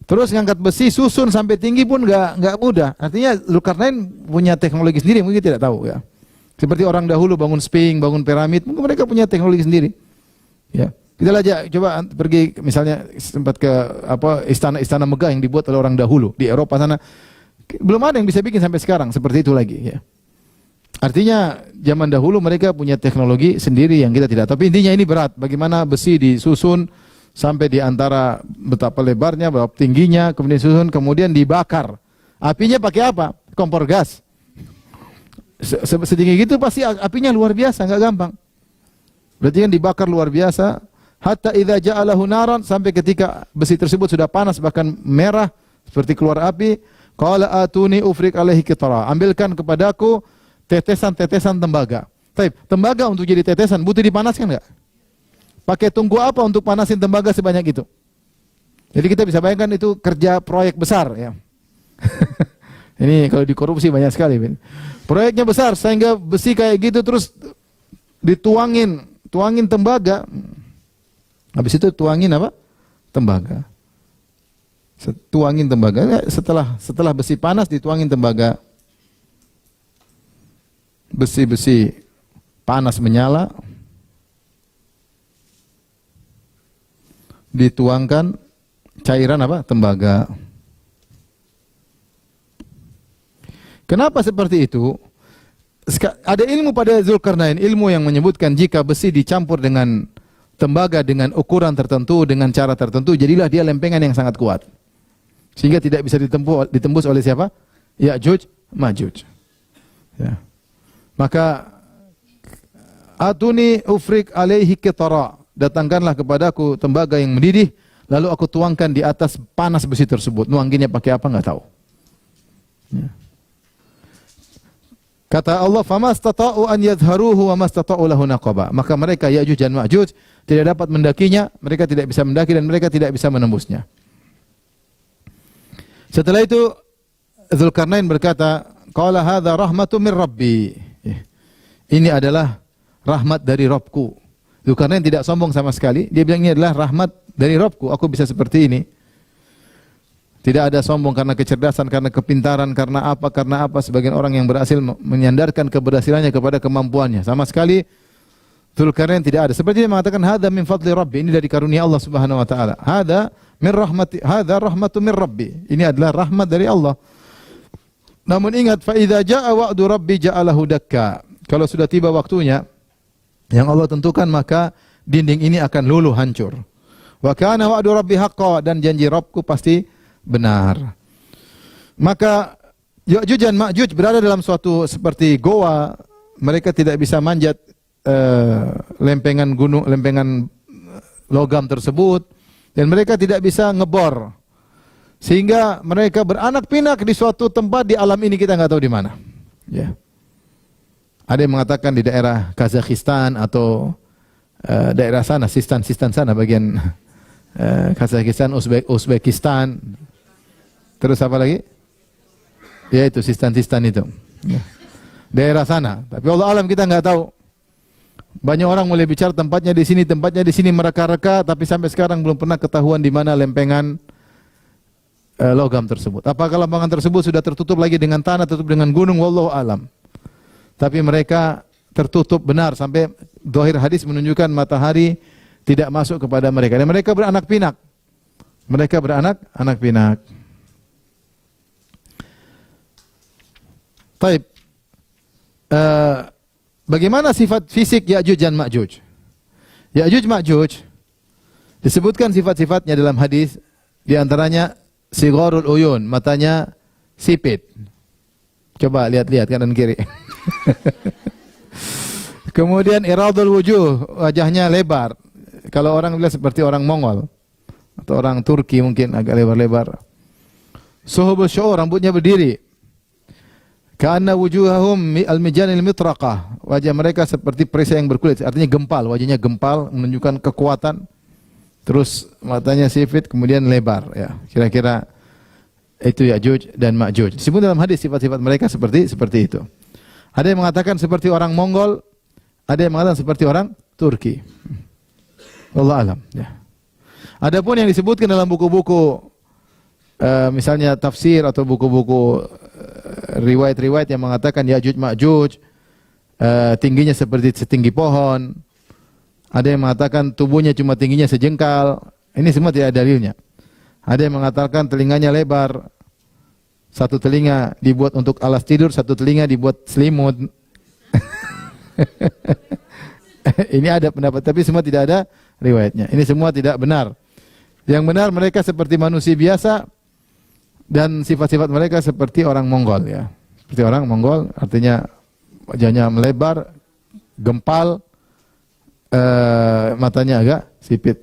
Speaker 1: Terus ngangkat besi susun sampai tinggi pun nggak mudah. Artinya Dzulkarnain punya teknologi sendiri, mungkin tidak tahu, ya. Seperti orang dahulu bangun sphinx, bangun piramid, mungkin mereka punya teknologi sendiri. Ya. Kita aja coba pergi misalnya sempat ke istana-istana megah yang dibuat oleh orang dahulu di Eropa sana. Belum ada yang bisa bikin sampai sekarang seperti itu lagi, ya. Artinya zaman dahulu mereka punya teknologi sendiri yang kita tidak. Tapi intinya ini berat. Bagaimana besi disusun sampai di antara betapa lebarnya, berapa tingginya, kemudian disusun, kemudian dibakar. Apinya pakai apa? Kompor gas. Setinggi gitu pasti apinya luar biasa, nggak gampang. Berarti kan dibakar luar biasa. Hatta idza ja'alahu naran, sampai ketika besi tersebut sudah panas bahkan merah seperti keluar api. Qala atuni ufrik alaihi qitara. Ambilkan kepadaku tetesan-tetesan tembaga. Tembaga untuk jadi tetesan butuh dipanaskan enggak? Pakai tunggu apa untuk panasin tembaga sebanyak itu? Jadi kita bisa bayangkan itu kerja proyek besar, ya. Ini kalau dikorupsi banyak sekali. Proyeknya besar sehingga besi kayak gitu terus tuangin tembaga. Habis itu tuangin apa? Tembaga. Tuangin tembaga. Setelah besi panas dituangin tembaga. Besi-besi panas menyala. Dituangkan cairan apa? Tembaga. Kenapa seperti itu? Ada ilmu pada Dzulkarnain, ilmu yang menyebutkan jika besi dicampur dengan tembaga dengan ukuran tertentu, dengan cara tertentu, jadilah dia lempengan yang sangat kuat. Sehingga tidak bisa ditembus oleh siapa? Ya'juj, Ma'juj. Ya. Maka atuni ufrik alaihi qitara, datangkanlah kepadaku tembaga yang mendidih, lalu aku tuangkan di atas panas besi tersebut. Nuangginnya pakai apa enggak tahu. Ya. Kata Allah, "Famastata'u an yadhharuhu wa mastata'u lahu naqaba." Maka mereka Ya'juj dan Ma'juj tidak dapat mendakinya, mereka tidak bisa mendaki dan mereka tidak bisa menembusnya. Setelah itu Dzulkarnain berkata, "Qala hadza rahmatun min Rabbi." Ini adalah rahmat dari Rabbku. Dzulkarnain tidak sombong sama sekali. Dia bilang ini adalah rahmat dari Rabbku. Aku bisa seperti ini. Tidak ada sombong karena kecerdasan, karena kepintaran, karena apa. Sebagian orang yang berhasil menyandarkan keberhasilannya kepada kemampuannya. Sama sekali Dzulkarnain tidak ada. Seperti dia mengatakan, hadza min fadli Rabbi. Ini dari karunia Allah Subhanahu wa taala. Hadza rahmatu min Rabbi. Ini adalah rahmat dari Allah. Namun ingat, fa idza jaa wa'du Rabbi ja'alahu dakka. Kalau sudah tiba waktunya yang Allah tentukan, maka dinding ini akan luluh hancur. Wa kana wa'du Rabbi haqqan, dan janji Rabbku pasti benar. Maka Ya'juj dan Ma'juj berada dalam suatu seperti goa. Mereka tidak bisa manjat lempengan gunung, lempengan logam tersebut, dan mereka tidak bisa ngebor. Sehingga mereka beranak pinak di suatu tempat di alam ini, kita nggak tahu di mana. Ya. Ada yang mengatakan di daerah Kazakhstan atau daerah sana, Sistan sana, bagian Kazakhstan, Uzbekistan. Terus apa lagi? Ya itu Sistan itu. Ya. Daerah sana. Tapi Allah alam, kita nggak tahu. Banyak orang mulai bicara tempatnya di sini mereka-reka, tapi sampai sekarang belum pernah ketahuan di mana lempengan logam tersebut. Apakah lempengan tersebut sudah tertutup lagi dengan tanah, tertutup dengan gunung? Wallahu alam. Tapi mereka tertutup benar, sampai zahir hadis menunjukkan matahari tidak masuk kepada mereka. Dan mereka beranak pinak. Taib. Bagaimana sifat fisik Ya'juj dan Ma'juj? Ya'juj Ma'juj disebutkan sifat-sifatnya dalam hadis, di antaranya sigharul uyun, matanya sipit. Coba lihat kanan kiri. Kemudian iradul wujuh, wajahnya lebar. Kalau orang bilang seperti orang Mongol atau orang Turki, mungkin agak lebar-lebar. Suhubul syu'ur, rambutnya berdiri. Karena wujuhahum al-mijanil mitraqah, wajah mereka seperti perisai yang berkulit, artinya gempal, wajahnya gempal menunjukkan kekuatan. Terus matanya sipit, kemudian lebar, ya. Kira-kira itu Ya'juj dan Ma'juj. Disebut dalam hadis sifat-sifat mereka seperti itu. Ada yang mengatakan seperti orang Mongol, ada yang mengatakan seperti orang Turki. Wallahu alam, ya. Adapun yang disebutkan dalam buku-buku misalnya tafsir atau buku-buku riwayat-riwayat yang mengatakan Ya'juj Ma'juj tingginya seperti setinggi pohon. Ada yang mengatakan tubuhnya cuma tingginya sejengkal. Ini semua tidak ada dalilnya. Ada yang mengatakan telinganya lebar. Satu telinga dibuat untuk alas tidur, satu telinga dibuat selimut. Ini ada pendapat, tapi semua tidak ada riwayatnya. Ini semua tidak benar. Yang benar mereka seperti manusia biasa, dan sifat-sifat mereka seperti orang Mongol, ya. Seperti orang Mongol, artinya wajahnya melebar, gempal, matanya agak sipit.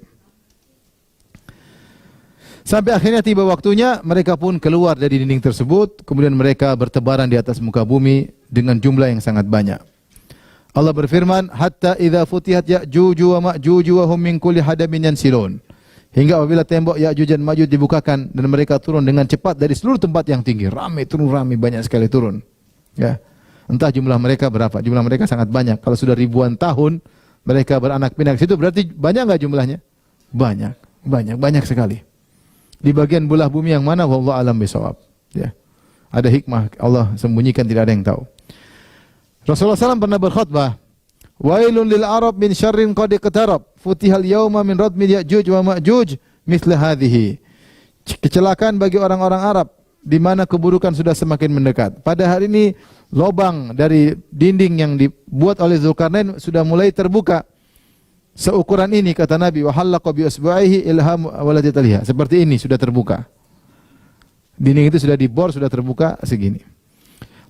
Speaker 1: Sampai akhirnya tiba waktunya, mereka pun keluar dari dinding tersebut, kemudian mereka bertebaran di atas muka bumi dengan jumlah yang sangat banyak. Allah berfirman, hatta idza futihat Ya'juj wa Ma'juj wa hum min kulli hadabin yansilun. Hingga apabila tembok Ya'juj dan Ma'juj dibukakan dan mereka turun dengan cepat dari seluruh tempat yang tinggi, ramai, banyak sekali turun. Ya. Entah jumlah mereka berapa, jumlah mereka sangat banyak. Kalau sudah ribuan tahun mereka beranak pinak situ, berarti banyak enggak jumlahnya? Banyak sekali. Di bagian belah bumi yang mana, wallahu alam bisawab. Ya. Ada hikmah, Allah sembunyikan, tidak ada yang tahu. Rasulullah SAW pernah berkhutbah, wailun lil Arab min syarrin qad iqtarab, futihal yawma min radmi Ya'juj wa Ma'juj mithla hadhihi. Kecelakaan bagi orang-orang Arab di mana keburukan sudah semakin mendekat. Pada hari ini lubang dari dinding yang dibuat oleh Dzulkarnain sudah mulai terbuka. Seukuran ini kata Nabi, wa halaqa bi usbu'ihi ilham waladi taliha. Seperti ini sudah terbuka. Dinding itu sudah dibor, sudah terbuka segini.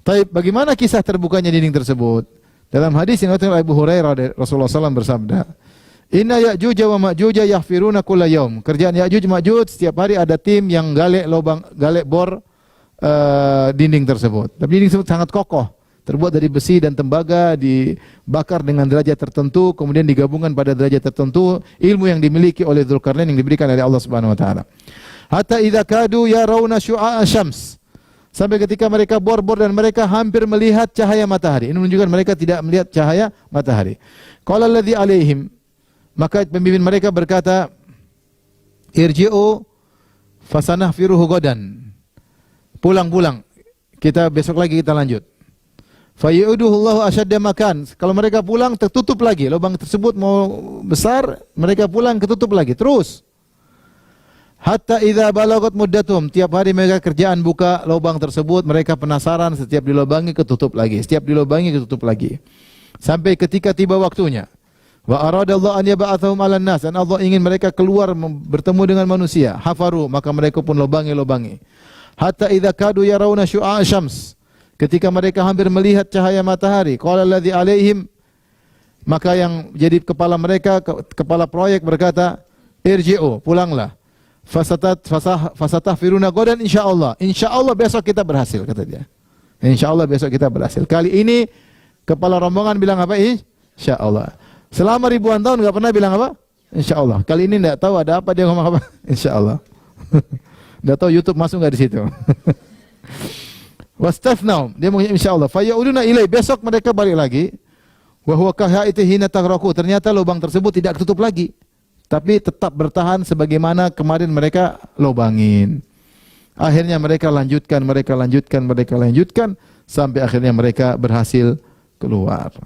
Speaker 1: Taib, bagaimana kisah terbukanya dinding tersebut? Dalam hadis yang diriwayatkan oleh Abu Hurairah, Rasulullah SAW bersabda, Inna Ya'juj wa Ma'juj yahfiruna kulla yaum. Kerjaan Ya'juj Ma'juj, setiap hari ada tim yang galak bor dinding tersebut. Tapi dinding tersebut sangat kokoh, terbuat dari besi dan tembaga, dibakar dengan derajat tertentu, kemudian digabungkan pada derajat tertentu, ilmu yang dimiliki oleh Dzulkarnain yang diberikan oleh Allah Subhanahu wa taala. Hatta idza kadu yarawna syu'a syams. Sampai ketika mereka bor-bor dan mereka hampir melihat cahaya matahari. Ini menunjukkan mereka tidak melihat cahaya matahari. Qala alladzi alaihim, maka pemimpin mereka berkata, irji'u Fasanahfiruhu godan. Pulang. Kita besok lagi kita lanjut. Fayuduhullahu asyadda makan. Kalau mereka pulang tertutup lagi. Lubang tersebut mau besar, mereka pulang ketutup lagi. Terus. Hatta idza balagat muddatum. Tiap hari mereka kerjaan buka lubang tersebut, mereka penasaran, setiap dilubangi ketutup lagi. Setiap dilubangi ketutup lagi. Sampai ketika tiba waktunya. Wa aradallahu an yab'atsahum 'alan nas. Dan Allah ingin mereka keluar bertemu dengan manusia. Hafaru, maka mereka pun lubangi. Hatta idza kadu yarawna syu'a syams. Ketika mereka hampir melihat cahaya matahari, qala alladzi 'alaihim, maka yang jadi kepala mereka, kepala proyek berkata, irji'u, pulanglah. Fasatahfiruna godan insyaallah. Insyaallah besok kita berhasil, kata dia. Insyaallah besok kita berhasil. Kali ini kepala rombongan bilang apa? Insyaallah. Selama ribuan tahun enggak pernah bilang apa? Insyaallah. Kali ini enggak tahu ada apa dia ngomong apa? Insyaallah. Enggak tahu YouTube masuk enggak di situ. Wastafnau, dia mengatakan insyaallah. Fayauduna ilai, besok mereka balik lagi. Wa huwa kahaiti hina taghraku. Ternyata lubang tersebut tidak tutup lagi, tapi tetap bertahan sebagaimana kemarin mereka lubangin. Akhirnya mereka lanjutkan sampai akhirnya mereka berhasil keluar.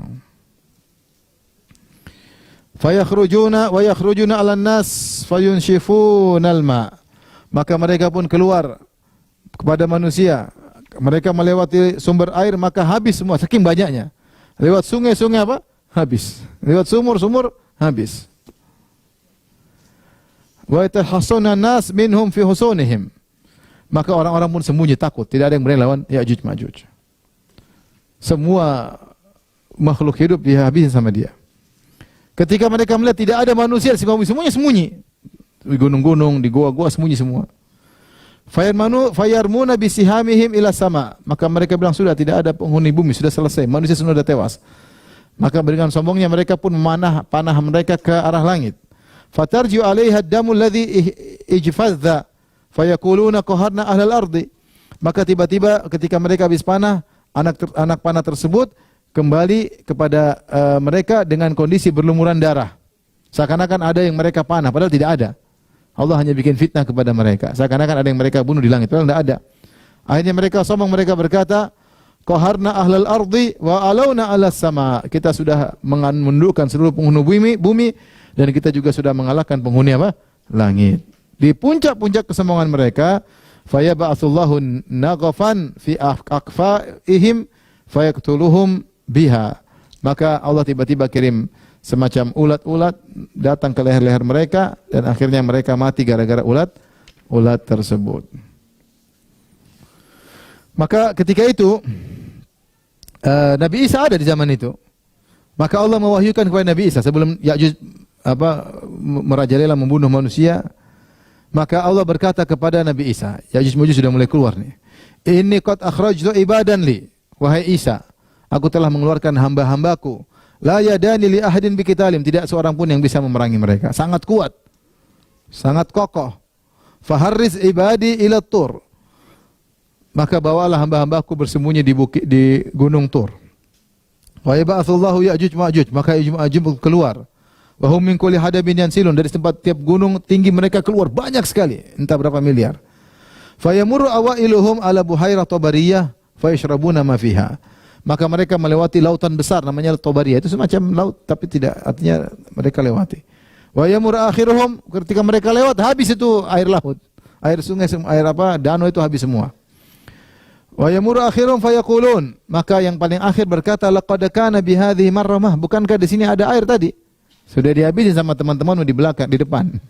Speaker 1: Fayakhrujuna wa yakhrujuna 'alan nas fayunshifuna al-ma. Maka mereka pun keluar kepada manusia. Mereka melewati sumber air maka habis semua saking banyaknya. Lewat sungai-sungai apa? Habis. Lewat sumur-sumur habis. Wa yatahassuna nas minhum fi husunihim. Maka orang-orang pun sembunyi takut, tidak ada yang berani lawan Ya'juj Ma'juj. Semua makhluk hidup dihabisin sama dia. Ketika mereka melihat tidak ada manusia, semuanya sembunyi. Di gunung-gunung, di gua-gua sembunyi semua. Fayarmuna bisihamihim ila sama. Maka mereka bilang sudah tidak ada penghuni bumi, sudah selesai, manusia sudah tewas. Maka dengan sombongnya mereka pun memanah panah mereka ke arah langit. Fatarju 'alaiha ad-damu alladhi ijfadha fayaquluna qaharna ahlal ardi. Maka tiba-tiba ketika mereka habis panah, anak panah tersebut kembali kepada mereka dengan kondisi berlumuran darah. Seakan-akan ada yang mereka panah, padahal tidak ada. Allah hanya bikin fitnah kepada mereka. Seakan-akan ada yang mereka bunuh di langit, padahal tidak ada. Akhirnya mereka sombong, mereka berkata, qaharna ahlal ardi wa alauna 'alas sama. Kita sudah menundukkan seluruh penghuni bumi dan kita juga sudah mengalahkan penghuni apa? Langit. Di puncak-puncak kesombongan mereka, fayab'atsullahu naghafan fi aqfaihim fayaqtuluhum biha. Maka Allah tiba-tiba kirim semacam ulat-ulat datang ke leher-leher mereka dan akhirnya mereka mati gara-gara ulat tersebut. Maka ketika itu Nabi Isa ada di zaman itu. Maka Allah mewahyukan kepada Nabi Isa sebelum Ya'juj merajalela membunuh manusia, maka Allah berkata kepada Nabi Isa, Ya'juj Ma'juj sudah mulai keluar nih. Inni qad akhrajtu ibadan li, wahai Isa, aku telah mengeluarkan hamba-hambaku. La yadani li ahadin biqitalim, tidak seorang pun yang bisa memerangi mereka. Sangat kuat, sangat kokoh. Faharris ibadi ila Tur. Maka bawalah hamba-hambaku bersembunyi di gunung Tur. Wa yab'atsullahu Ya'juj Ma'juj, maka Ya'juj Ma'juj keluar. Wa hum min kulli hadabin yansilun, dari tempat tiap gunung tinggi mereka keluar banyak sekali, entah berapa miliar. Fayamurru awailuhum ala buhairah Tabariyah fayashrabuna ma fiha. Maka mereka melewati lautan besar namanya Tabariyah. Itu semacam laut tapi tidak, artinya mereka lewati. Wa yamur akhiruhum, ketika mereka lewat habis itu air laut. Air sungai, air apa? Danau itu habis semua. Wa yamur akhiruhum fayaqulun, maka yang paling akhir berkata laqad kana bi hadhihi marramah, bukankah di sini ada air tadi? Sudah dihabisin sama teman-teman di belakang, di depan.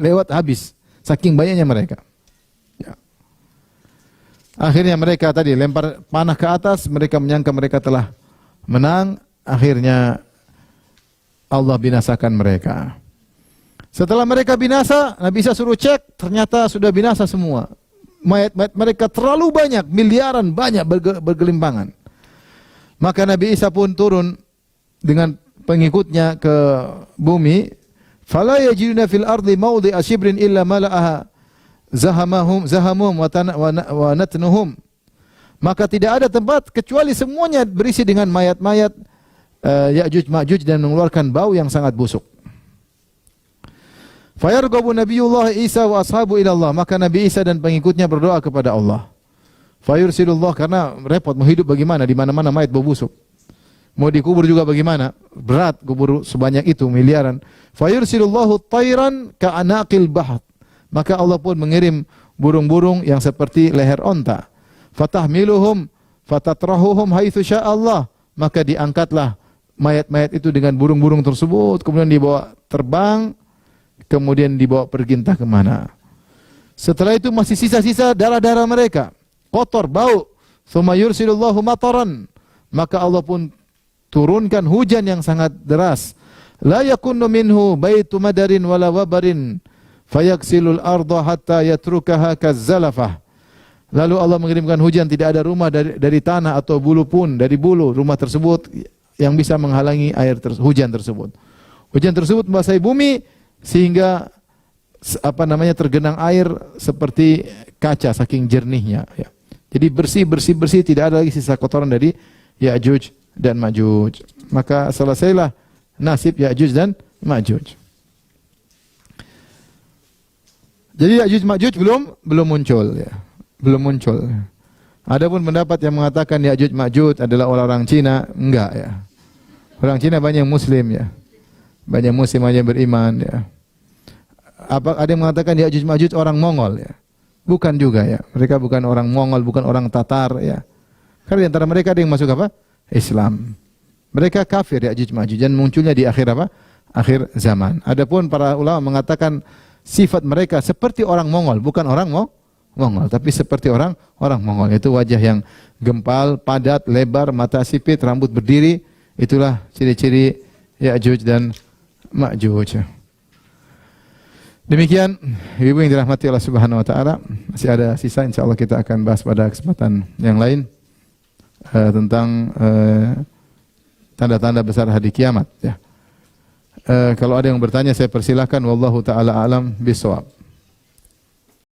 Speaker 1: Lewat habis. Saking banyaknya mereka. Ya. Akhirnya mereka tadi lempar panah ke atas, mereka menyangka mereka telah menang, akhirnya Allah binasakan mereka. Setelah mereka binasa, Nabi Isa suruh cek, ternyata sudah binasa semua. Mayat-mayat mereka terlalu banyak, miliaran banyak bergelimpangan. Maka Nabi Isa pun turun dengan pengikutnya ke bumi. Fala yajiduna fil ardi mawdi'a shibrin illa mala'aha zahamum wa natnuhum. Maka tidak ada tempat kecuali semuanya berisi dengan mayat-mayat Ya'juj Ma'juj dan mengeluarkan bau yang sangat busuk. Fayarghabu Nabiyullah Isa wa ashabu ila Allah. Maka Nabi Isa dan pengikutnya berdoa kepada Allah. Fayursilullah, karena repot mau hidup bagaimana, di mana-mana mayat bau busuk. Mau dikubur juga bagaimana? Berat kubur sebanyak itu, miliaran. Fayursilullahu tayran ka'anaqil bahat. Maka Allah pun mengirim burung-burung yang seperti leher onta. Fatahmiluhum fatatrahuhum haitsu sya'allah. Maka diangkatlah mayat-mayat itu dengan burung-burung tersebut, kemudian dibawa terbang, kemudian dibawa pergi entah kemana. Setelah itu masih sisa-sisa darah-darah mereka, kotor, bau. Tsumma yursilullahu mataran. Maka Allah pun turunkan hujan yang sangat deras. La yakunu minhu baitu madarin wala wabarin fayaksilul arda hatta yatrukaha kazzalafah. Lalu Allah mengirimkan hujan, tidak ada rumah dari tanah atau bulu pun, dari bulu rumah tersebut yang bisa menghalangi hujan tersebut. Hujan tersebut membasahi bumi sehingga tergenang air seperti kaca saking jernihnya, ya. Jadi bersih, tidak ada lagi sisa kotoran dari Ya'juj dan Ma'juj. Maka selesailah nasib Ya'juj dan Ma'juj. Jadi Ya'juj Ma'juj belum muncul, ya. Belum muncul. Adapun pendapat yang mengatakan Ya'juj Ma'juj adalah orang-orang Cina, enggak, ya. Orang Cina banyak muslim, ya. Banyak muslim yang beriman, ya. Ada yang mengatakan Ya'juj Ma'juj orang Mongol, ya. Bukan juga, ya. Mereka bukan orang Mongol, bukan orang Tatar, ya. Karena di antara mereka ada yang masuk apa? Islam. Mereka kafir Ya'juj Ma'juj dan munculnya di akhir apa? Akhir zaman. Adapun para ulama mengatakan sifat mereka seperti orang Mongol, bukan orang Mongol, tapi seperti orang Mongol. Itu wajah yang gempal, padat, lebar, mata sipit, rambut berdiri. Itulah ciri-ciri Ya'juj dan Ma'juj. Demikian, ibu yang dirahmati Allah Subhanahu wa taala. Masih ada sisa, insyaallah kita akan bahas pada kesempatan yang lain tentang tanda-tanda besar hari kiamat, ya. Kalau ada yang bertanya saya persilahkan, wallahu taala alam bisawab.